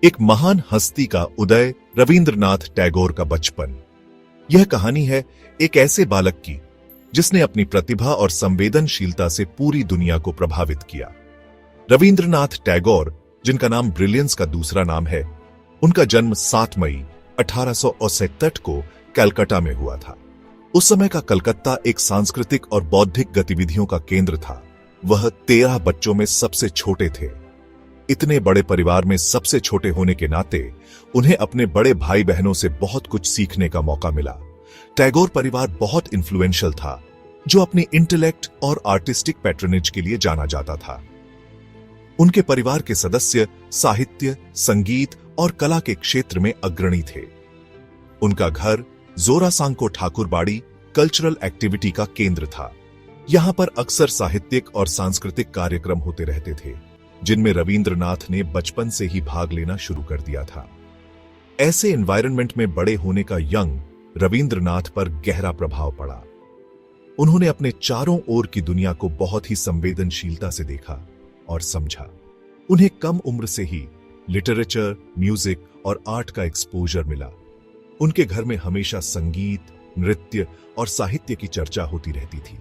एक महान हस्ती का उदय, रविंद्रनाथ टैगोर का बचपन। यह कहानी है एक ऐसे बालक की जिसने अपनी प्रतिभा और संवेदनशीलता से पूरी दुनिया को प्रभावित किया। रविंद्रनाथ टैगोर, जिनका नाम ब्रिलियंस का दूसरा नाम है, उनका जन्म 7 मई 1869 को कलकत्ता में हुआ था। उस समय का कलकत्ता एक सांस्कृतिक और बौद्धिक गतिविधियों का केंद्र था। वह 13 बच्चों में सबसे छोटे थे। इतने बड़े परिवार में सबसे छोटे होने के नाते उन्हें अपने बड़े भाई बहनों से बहुत कुछ सीखने का मौका मिला। टैगोर परिवार बहुत इन्फ्लुएंशियल था, जो अपने इंटेलेक्ट और आर्टिस्टिक पैट्रनेज के लिए जाना जाता था। उनके परिवार के सदस्य साहित्य, संगीत और कला के क्षेत्र में अग्रणी थे। उनका घर जोरासांको ठाकुरबाड़ी कल्चरल एक्टिविटी का केंद्र था। यहां पर अक्सर साहित्यिक और सांस्कृतिक कार्यक्रम होते रहते थे, जिनमें रविंद्रनाथ ने बचपन से ही भाग लेना शुरू कर दिया था। ऐसे एनवायरनमेंट में बड़े होने का यंग रविंद्रनाथ पर गहरा प्रभाव पड़ा। उन्होंने अपने चारों ओर की दुनिया को बहुत ही संवेदनशीलता से देखा और समझा। उन्हें कम उम्र से ही लिटरेचर, म्यूजिक और आर्ट का एक्सपोजर मिला। उनके घर में हमेशा संगीत, नृत्य और साहित्य की चर्चा होती रहती थी।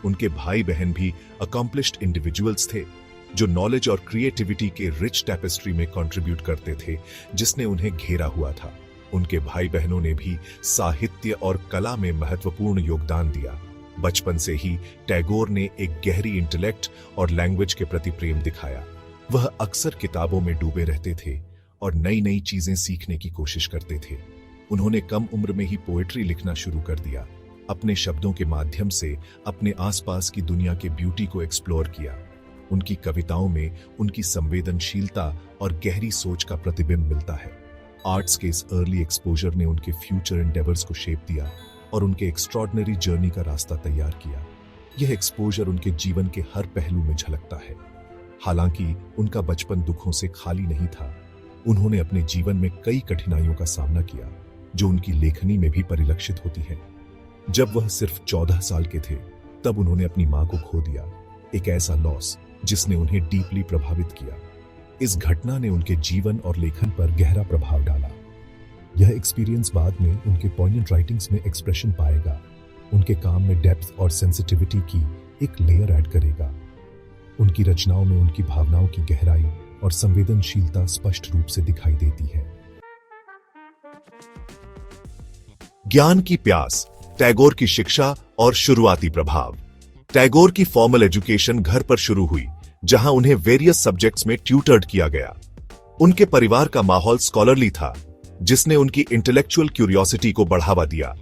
उनके भाई बहन भी अकॉम्प्लिश्ड इंडिविजुअल्स थे, जो नॉलेज और क्रिएटिविटी के रिच टैपेस्ट्री में कंट्रीब्यूट करते थे, जिसने उन्हें घेरा हुआ था। उनके भाई बहनों ने भी साहित्य और कला में महत्वपूर्ण योगदान दिया। बचपन से ही टैगोर ने एक गहरी इंटेलेक्ट और लैंग्वेज के प्रति प्रेम दिखाया। वह अक्सर किताबों में डूबे रहते थे और नई नई चीजें सीखने की कोशिश करते थे। उन्होंने कम उम्र में ही पोएट्री लिखना शुरू कर दिया। अपने शब्दों के माध्यम से अपने आसपास की दुनिया के ब्यूटी को एक्सप्लोर किया। उनकी कविताओं में उनकी संवेदनशीलता और गहरी सोच का प्रतिबिंब मिलता है। आर्ट्स के इस अर्ली एक्सपोजर ने उनके फ्यूचर एंडेवर्स को शेप दिया और उनके एक्स्ट्रॉर्डिनरी जर्नी का रास्ता तैयार किया। यह एक्सपोजर उनके जीवन के हर पहलू में झलकता है। हालांकि उनका बचपन दुखों से खाली नहीं था। उन्होंने अपने जीवन में कई कठिनाइयों का सामना किया, जो उनकी लेखनी में भी परिलक्षित होती है। जब वह सिर्फ 14 साल के थे, तब उन्होंने अपनी मां को खो दिया, एक ऐसा लॉस जिसने उन्हें डीपली प्रभावित किया। इस घटना ने उनके जीवन और लेखन पर गहरा प्रभाव डाला। यह एक्सपीरियंस बाद में उनके पॉइंटेड राइटिंग्स में एक्सप्रेशन पाएगा। उनके काम में डेप्थ और सेंसिटिविटी की एक लेयर ऐड करेगा। उनकी रचनाओं में उनकी भावनाओं की गहराई और संवेदनशीलता स्पष्ट रूप से दिखाई देती है। ज्ञान की प्यास, टैगोर की शिक्षा और शुरुआती प्रभाव। टैगोर की फॉर्मल एजुकेशन घर पर शुरू हुई, जहां उन्हें वेरियस सब्जेक्ट्स में ट्यूटर्ड किया गया। उनके परिवार का माहौल स्कॉलरली था, जिसने उनकी इंटेलेक्चुअल क्यूरियोसिटी को बढ़ावा दिया।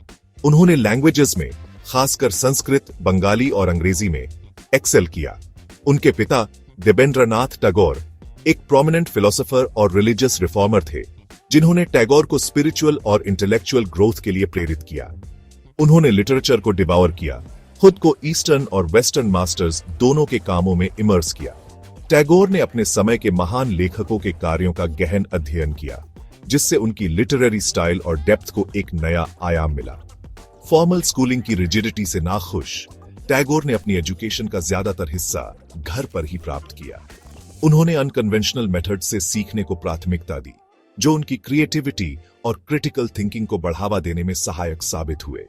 उन्होंने लैंग्वेजेस में, खासकर संस्कृत, बंगाली और अंग्रेजी में एक्सेल किया। उनके पिता देवेंद्रनाथ टैगोर एक प्रोमिनेंट फिलोसोफर और रिलीजियस रिफॉर्मर थे, जिन्होंने टैगोर को स्पिरिचुअल और इंटेलेक्चुअल ग्रोथ के लिए प्रेरित किया। उन्होंने लिटरेचर को डिवावर किया, खुद को ईस्टर्न और वेस्टर्न मास्टर्स दोनों के कामों में इमर्स किया। टैगोर ने अपने समय के महान लेखकों के कार्यों का गहन अध्ययन किया, जिससे उनकी लिटरेरी स्टाइल और डेप्थ को एक नया आयाम मिला। फॉर्मल स्कूलिंग की रिजिडिटी से नाखुश, टैगोर ने अपनी एजुकेशन का ज्यादातर हिस्सा घर पर ही प्राप्त किया। उन्होंने अनकन्वेंशनल मेथड से सीखने को प्राथमिकता दी, जो उनकी क्रिएटिविटी और क्रिटिकल थिंकिंग को बढ़ावा देने में सहायक साबित हुए।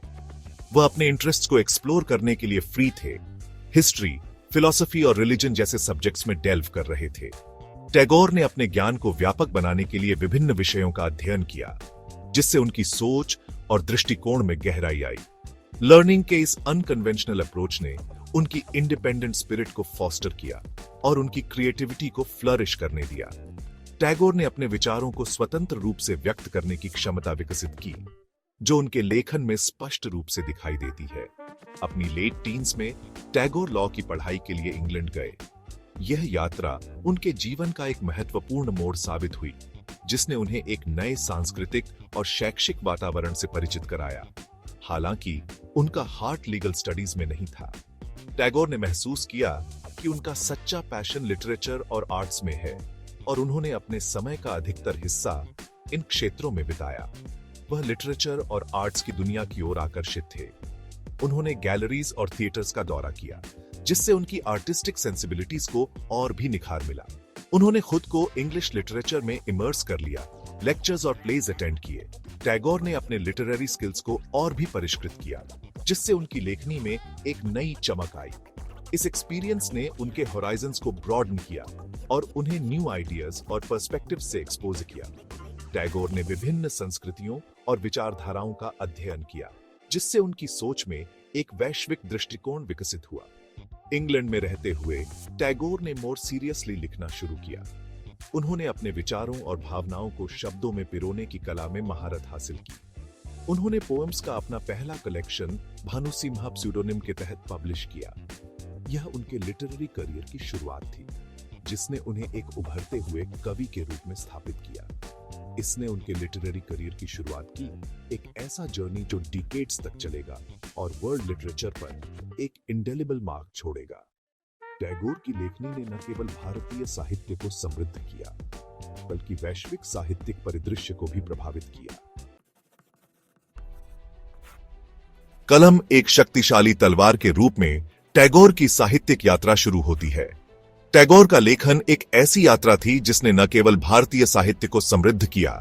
वह अपने इंटरेस्ट्स को एक्सप्लोर करने के लिए फ्री थे। हिस्ट्री, फिलॉसफी और रिलीजन जैसे सब्जेक्ट्स में डेल्व कर रहे थे। टैगोर ने अपने ज्ञान को व्यापक बनाने के लिए विभिन्न विषयों का अध्ययन किया, जिससे उनकी सोच और दृष्टिकोण में गहराई आई। लर्निंग के इस अनकन्वेंशनल अप्रोच ने उनकी इंडिपेंडेंट स्पिरिट को फॉस्टर किया और उनकी क्रिएटिविटी को फ्लरिश करने दिया। टैगोर ने अपने विचारों को स्वतंत्र रूप से व्यक्त करने की क्षमता विकसित की, जो उनके लेखन में स्पष्ट रूप से दिखाई देती है। अपनी लेट टीन्स में टैगोर लॉ की पढ़ाई के लिए इंग्लैंड गए। यह यात्रा उनके जीवन का एक महत्वपूर्ण मोड़ साबित हुई, जिसने उन्हें एक नए सांस्कृतिक और शैक्षिक वातावरण से परिचित कराया। हालांकि उनका हार्ट लीगल स्टडीज में नहीं था, टैगोर ने महसूस किया कि उनका सच्चा पैशन लिटरेचर और आर्ट्स में है, और उन्होंने अपने समय का अधिकतर हिस्सा इन क्षेत्रों में बिताया। वह लिटरेचर और आर्ट्स की दुनिया की ओर आकर्षित थे। उन्होंने गैलरीज और थिएटर्स का दौरा किया, जिससे उनकी आर्टिस्टिक सेंसिबिलिटीज को और भी निखार मिला। उन्होंने खुद को इंग्लिश लिटरेचर में इमर्स कर लिया, लेक्चर्स और प्लेज अटेंड किए। टैगोर ने अपने लिटरेरी स्किल्स को और भी परिष्कृत किया, जिससे उनकी लेखनी में एक नई चमक आई। इस एक्सपीरियंस ने उनके होराइजन्स को ब्रॉडन किया और उन्हें न्यू आइडियाज और पर्सपेक्टिव से एक्सपोज किया। टैगोर ने विभिन्न संस्कृतियों और विचारधाराओं का अध्ययन किया, जिससे उनकी सोच में एक वैश्विक दृष्टिकोण विकसित हुआ। इंग्लैंड में रहते हुए टैगोर ने मोर सीरियसली लिखना शुरू किया। उन्होंने अपने विचारों और भावनाओं को शब्दों में पिरोने की कला में महारत हासिल की। उन्होंने पोएम्स का अपना पहला कलेक्शन भानुसिम्हा प्स्यूडोनिम के तहत पब्लिश किया। यह उनके लिटरेरी करियर की शुरुआत थी, जिसने उन्हें एक उभरते हुए कवि के रूप में स्थापित किया। इसने उनके लिटरेरी करियर की शुरुआत की, एक ऐसा जर्नी जो डिकेड्स तक चलेगा और वर्ल्ड लिटरेचर पर एक इंडेलिबल मार्क छोड़ेगा। टैगोर की लेखनी ने न केवल भारतीय साहित्य को समृद्ध किया, बल्कि वैश्विक साहित्यिक परिदृश्य को भी प्रभावित किया। कलम एक शक्तिशाली तलवार के रूप में टैगोर की साहित्यिक यात्रा शुरू होती है। टैगोर का लेखन एक ऐसी यात्रा थी जिसने न केवल भारतीय साहित्य को समृद्ध किया,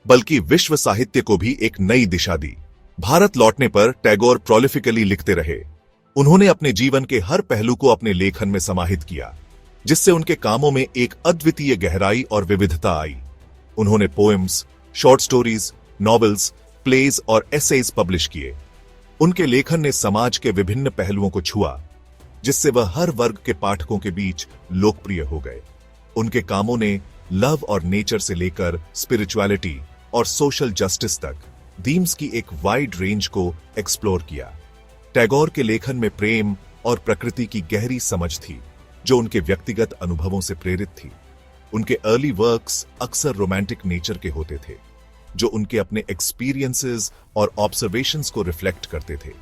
बल्कि विश्व साहित्य को भी एक नई दिशा दी। भारत लौटने पर टैगोर प्रोलिफिकली लिखते रहे। उन्होंने अपने जीवन के हर पहलू को अपने लेखन में समाहित किया, जिससे उनके कामों में एक अद्वितीय गहराई और विविधता आई। उन्होंने poems, short stories, novels, plays और एसेज पब्लिश किए। उनके लेखन ने समाज के विभिन्न पहलुओं को छुआ, जिससे वह हर वर्ग के पाठकों के बीच लोकप्रिय हो गए। उनके कामों ने लव और नेचर से लेकर स्पिरिचुअलिटी और सोशल जस्टिस तक थीम्स की एक वाइड रेंज को एक्सप्लोर किया। टैगोर के लेखन में प्रेम और प्रकृति की गहरी समझ थी, जो उनके व्यक्तिगत अनुभवों से प्रेरित थी। उनके अर्ली वर्क्स अक्सर रोमांटिक नेचर के होते थे, जो उनके अपने एक्सपीरियंसेस और ऑब्जर्वेशंस को रिफ्लेक्ट करते थे।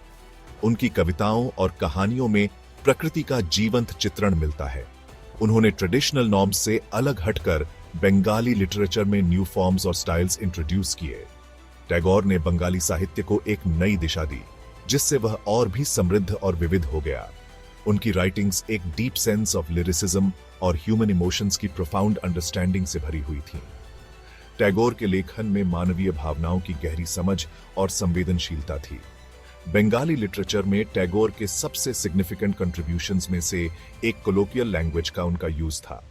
उनकी कविताओं और कहानियों में प्रकृति का जीवंत चित्रण मिलता है। उन्होंने ट्रेडिशनल नॉर्म्स से अलग हटकर बंगाली लिटरेचर में न्यू फॉर्म्स और स्टाइल्स इंट्रोड्यूस किए। टैगोर ने बंगाली साहित्य को एक नई दिशा दी, जिससे वह और भी समृद्ध और विविध हो गया। उनकी राइटिंग्स एक डीप सेंस ऑफ लिरिसिज्म और ह्यूमन इमोशंस की प्रोफाउंड अंडरस्टैंडिंग से भरी हुई थी। टैगोर के लेखन में मानवीय भावनाओं की गहरी समझ और संवेदनशीलता थी। बंगाली लिटरेचर में टैगोर के सबसे सिग्निफिकेंट कंट्रीब्यूशंस में से एक कोलोकियल लैंग्वेज का उनका यूज था।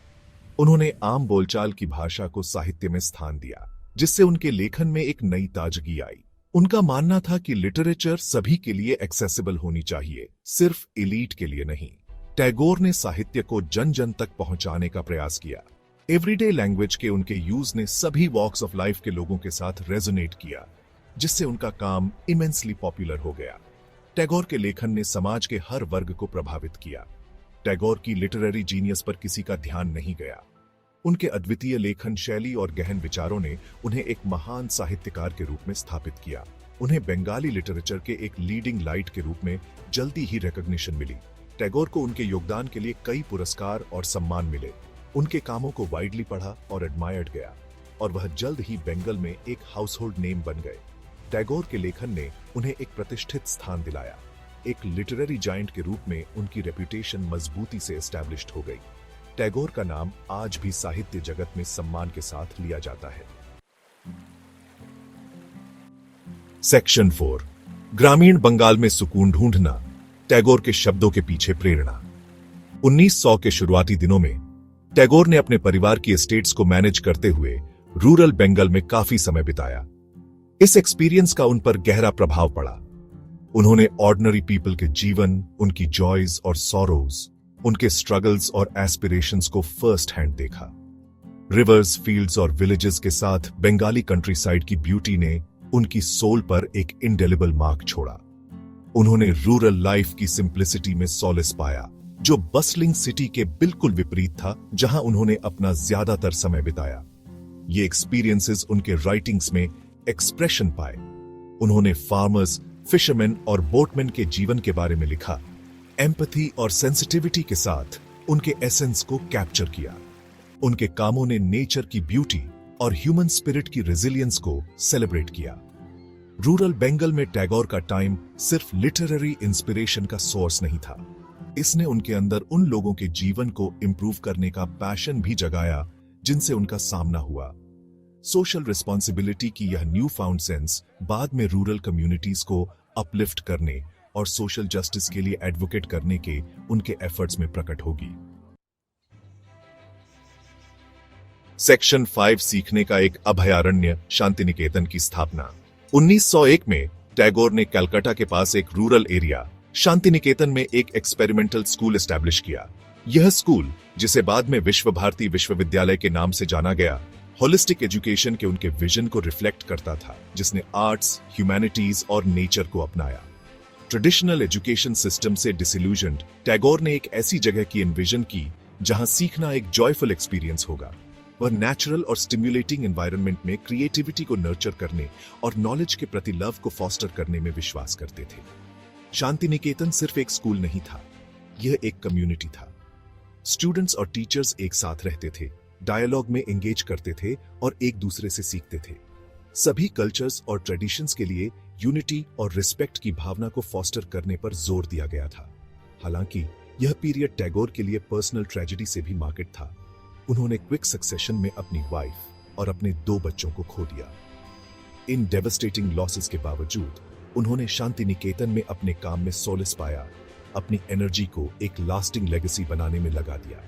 उन्होंने आम बोलचाल की भाषा को साहित्य में स्थान दिया, जिससे उनके लेखन में एक नई ताजगी आई। उनका मानना था कि लिटरेचर सभी के लिए एक्सेसिबल होनी चाहिए, सिर्फ एलीट के लिए नहीं। टैगोर ने साहित्य को जन जन तक पहुंचाने का प्रयास किया। एवरीडे लैंग्वेज के उनके यूज ने सभी वॉक्स ऑफ लाइफ के लोगों के साथ रेजोनेट किया, जिससे उनका काम इमेंसली पॉपुलर हो गया। टैगोर के लेखन ने समाज के हर वर्ग को प्रभावित किया। टैगोर की लिटरेरी जीनियस पर किसी का ध्यान नहीं गया। उनके अद्वितीय लेखन शैली और गहन विचारों ने उन्हें एक महान साहित्यकार के रूप में स्थापित किया। उन्हें बंगाली लिटरेचर के एक लीडिंग लाइट के रूप में जल्दी ही रिकॉग्निशन मिली। टैगोर को उनके योगदान के लिए कई पुरस्कार और सम्मान मिले। उनके कामों को वाइडली पढ़ा और एडमायर्ड गया, और वह जल्द ही बंगाल में एक हाउसहोल्ड नेम बन गए। टैगोर के लेखन ने उन्हें एक प्रतिष्ठित स्थान दिलाया। एक लिटरेरी जायंट के रूप में उनकी रेपुटेशन मजबूती से एस्टैब्लिश्ड हो गई। टैगोर का नाम आज भी साहित्य जगत में सम्मान के साथ लिया जाता है। सेक्शन 4, ग्रामीण बंगाल में सुकून ढूंढना, टैगोर के शब्दों के पीछे प्रेरणा। 1900 के शुरुआती दिनों में टैगोर ने अपने परिवार की एस्टेट्स को मैनेज करते हुए रूरल बंगाल में काफी समय बिताया। इस एक्सपीरियंस का उन पर गहरा प्रभाव पड़ा। उन्होंने ऑर्डिनरी पीपल के जीवन, उनकी जॉयज और सॉरोज, उनके स्ट्रगल्स और एस्पिरेशंस को फर्स्ट हैंड देखा। रिवर्स, फील्ड्स और विलेजेस के साथ बंगाली कंट्री साइड की ब्यूटी ने उनकी सोल पर एक इंडेलिबल मार्क छोड़ा। उन्होंने रूरल लाइफ की सिंप्लिसिटी में सॉलिस पाया, जो बस्लिंग सिटी के बिल्कुल विपरीत था, जहां उन्होंने अपना ज्यादातर समय बिताया। ये एक्सपीरियंसेस उनके राइटिंग्स में एक्सप्रेशन पाए। उन्होंने फार्मर्स, फिशरमैन और बोटमैन के जीवन के बारे में लिखा। एम्पैथी और सेंसिटिविटी के साथ उनके एसेंस को कैप्चर किया। उनके कामों ने नेचर की ब्यूटी और ह्यूमन स्पिरिट की रेजिलियंस को सेलिब्रेट किया। रूरल बंगाल में टैगोर का टाइम सिर्फ लिटरेरी इंस्पिरेशन का सोर्स नहीं था, इसने उनके अंदर उन लोगों के जीवन को इंप्रूव करने का पैशन भी जगाया जिनसे उनका सामना हुआ। सोशल रिस्पॉन्सिबिलिटी की यह न्यू फाउंड सेंस बाद में रूरल कम्युनिटीज को अपलिफ्ट करने और सोशल जस्टिस के लिए एडवोकेट करने के उनके एफर्ट्स में प्रकट होगी। सेक्शन 5 सीखने का एक अभयारण्य शांति निकेतन की स्थापना। 1901 में टैगोर ने कलकत्ता के पास एक रूरल एरिया शांति निकेतन में एक एक्सपेरिमेंटल स्कूल एस्टैब्लिश किया। यह स्कूल, जिसे बाद में विश्व भारती विश्वविद्यालय के नाम से जाना गया, होलिस्टिक एजुकेशन के उनके विजन को रिफ्लेक्ट करता था, जिसने आर्ट्स, ह्यूमैनिटीज और नेचर को अपनाया। ट्रेडिशनल एजुकेशन सिस्टम से डिसिल्यूजन्ड टैगोर ने एक ऐसी जगह की एनविजन की जहां सीखना एक जॉयफुल एक्सपीरियंस होगा। वह नेचुरल और स्टिम्युलेटिंग एनवायरनमेंट में क्रिएटिविटी को नर्चर करने और नॉलेज के प्रति लव को फॉस्टर करने में विश्वास करते थे। शांति निकेतन सिर्फ एक स्कूल नहीं था, यह एक कम्युनिटी था। स्टूडेंट्स और टीचर्स एक साथ रहते थे, डायलॉग में एंगेज करते थे और एक दूसरे से सीखते थे। सभी कल्चर्स और ट्रेडिशंस के लिए यूनिटी और रिस्पेक्ट की भावना को फॉस्टर करने पर जोर दिया गया था। हालांकि यह पीरियड टैगोर के लिए पर्सनल ट्रेजेडी से भी मार्केट था। उन्होंने क्विक सक्सेशन में अपनी वाइफ और अपने 2 बच्चों को खो दिया। इन डेवस्टेटिंग लॉसेस के बावजूद उन्होंने शांति निकेतन में अपने काम में सोलिस पाया, अपनी एनर्जी को एक लास्टिंग लेगेसी बनाने में लगा दिया।